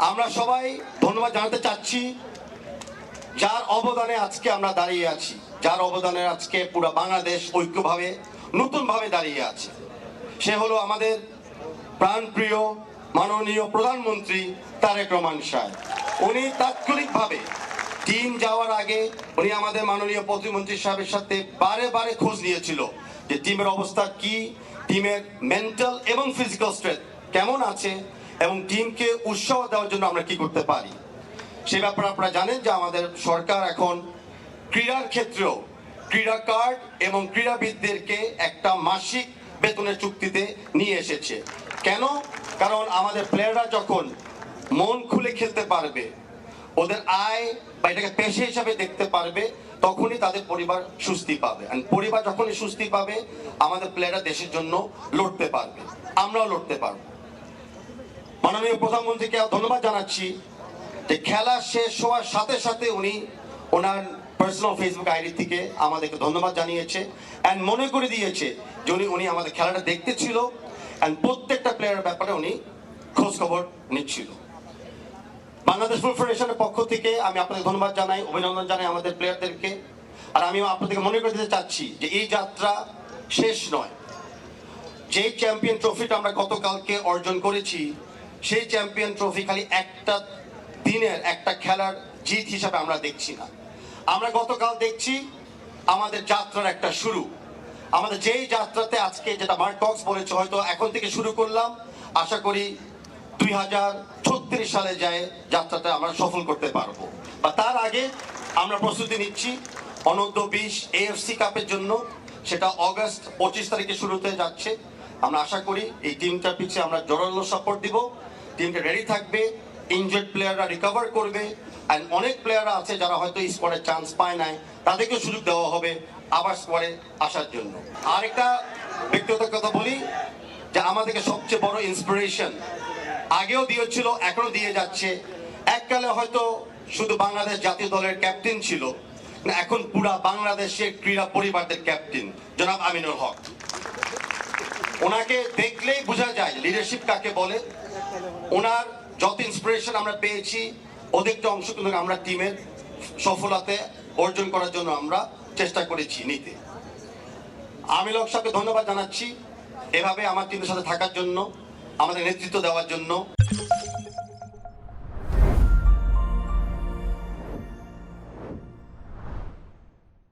আমরা সবাই ধন্যবাদ জানাতে চাচ্ছি যার অবদানে আজকে আমরা দাঁড়িয়ে আছি, যার অবদানে আজকে পুরো বাংলাদেশ ঐক্যভাবে নতুনভাবে দাঁড়িয়ে আছে। সে হলো আমাদের প্রাণপ্রিয় মাননীয় প্রধানমন্ত্রী তারেক রহমান সাহেব। উনি তাৎক্ষণিকভাবে টিম যাওয়ার আগে উনি আমাদের মাননীয় প্রতিমন্ত্রী সাহেবের সাথে বারে বারে খোঁজ নিয়েছিল যে টিমের অবস্থা কি, টিমের মেন্টাল এবং ফিজিক্যাল স্ট্রেংথ কেমন আছে এবং টিমকে উৎসাহ দেওয়ার জন্য আমরা কি করতে পারি। সে ব্যাপারে আপনারা জানেন যে আমাদের সরকার এখন ক্রীড়ার ক্ষেত্রেও ক্রীড়া কার্ড এবং ক্রীড়াবিদদেরকে একটা মাসিক বেতনের চুক্তিতে নিয়ে এসেছে। কেন? কারণ আমাদের প্লেয়াররা যখন মন খুলে খেলতে পারবে, ওদের আয় বা এটাকে পেশা হিসাবে দেখতে পারবে, তখনই তাদের পরিবার সুস্থি পাবে। আর পরিবার যখনই সুস্থি পাবে, আমাদের প্লেয়াররা দেশের জন্য লড়তে পারবে, আমরাও লড়তে পারবো। মাননীয় প্রধানমন্ত্রীকে ধন্যবাদ জানাচ্ছি যে খেলা শেষ হওয়ার সাথে সাথে উনি ওনার পার্সোনাল ফেসবুক আইডি থেকে আমাদেরকে ধন্যবাদ জানিয়েছে অ্যান্ড মনে করে দিয়েছে যে উনি আমাদের খেলাটা দেখতে ছিল অ্যান্ড প্রত্যেকটা প্লেয়ারের ব্যাপারে উনি খোঁজ খবর নিচ্ছিল। বাংলাদেশ ফুটবল ফেডারেশনের পক্ষ থেকে আমি আপনাদের ধন্যবাদ জানাই, অভিনন্দন জানাই আমাদের প্লেয়ারদেরকে। আর আমি আপনাদেরকে মনে করে দিতে চাচ্ছি যে এই যাত্রা শেষ নয়। যেই চ্যাম্পিয়ন ট্রফিটা আমরা গতকালকে অর্জন করেছি, সেই চ্যাম্পিয়ন ট্রফি খালি একটা দিনের একটা খেলার জিত হিসাবে আমরা দেখছি না। আমরা গতকাল দেখছি আমাদের যাত্রার একটা শুরু। আমাদের যেই যাত্রাতে আজকে যেটা মার্ক কক্স বলেছে, হয়তো এখন থেকে শুরু করলাম, আশা করি 2036 সালে যায় যাত্রাটা আমরা সফল করতে পারবো। বা তার আগে আমরা প্রস্তুতি নিচ্ছি অনূর্ধ্ব 20 AFC কাপের জন্য, সেটা অগস্ট 25 তারিখে শুরু হতে যাচ্ছে। আমরা আশা করি এই টিমটার পিছিয়ে আমরা জোরালো সাপোর্ট দিব, টিমটা রেডি থাকবে, ইনজুর্ড প্লেয়াররা রিকভার করবে অ্যান্ড অনেক প্লেয়াররা আছে যারা হয়তো স্কোয়াডে চান্স পায় নাই, তাদেরকে সুযোগ দেওয়া হবে আবার স্কোয়াডে আসার জন্য। আরেকটা ব্যক্তিগত কথা বলি যে আমাদেরকে সবচেয়ে বড় ইন্সপিরেশন আগেও দিয়েছিল, এখনো দিয়ে যাচ্ছে। এককালে হয়তো শুধু বাংলাদেশ জাতীয় দলের ক্যাপ্টেন ছিল, এখন পুরা বাংলাদেশের ক্রীড়া পরিবারদের ক্যাপ্টেন জনাব আমিনুল হক। ওনাকে দেখলেই বোঝা যায় লিডারশিপ কাকে বলে। ওনার যত ইন্সপিরেশন আমরা পেয়েছি, অধিকটা অংশ কিন্তু আমরা টিমের সফলতাতে অর্জন করার জন্য আমরা চেষ্টা করেছি নিতে। আমিনুল হক সাহেবকে ধন্যবাদ জানাচ্ছি এভাবে আমার টিমের সাথে থাকার জন্য, আমাদের নেতৃত্ব দেওয়ার জন্য।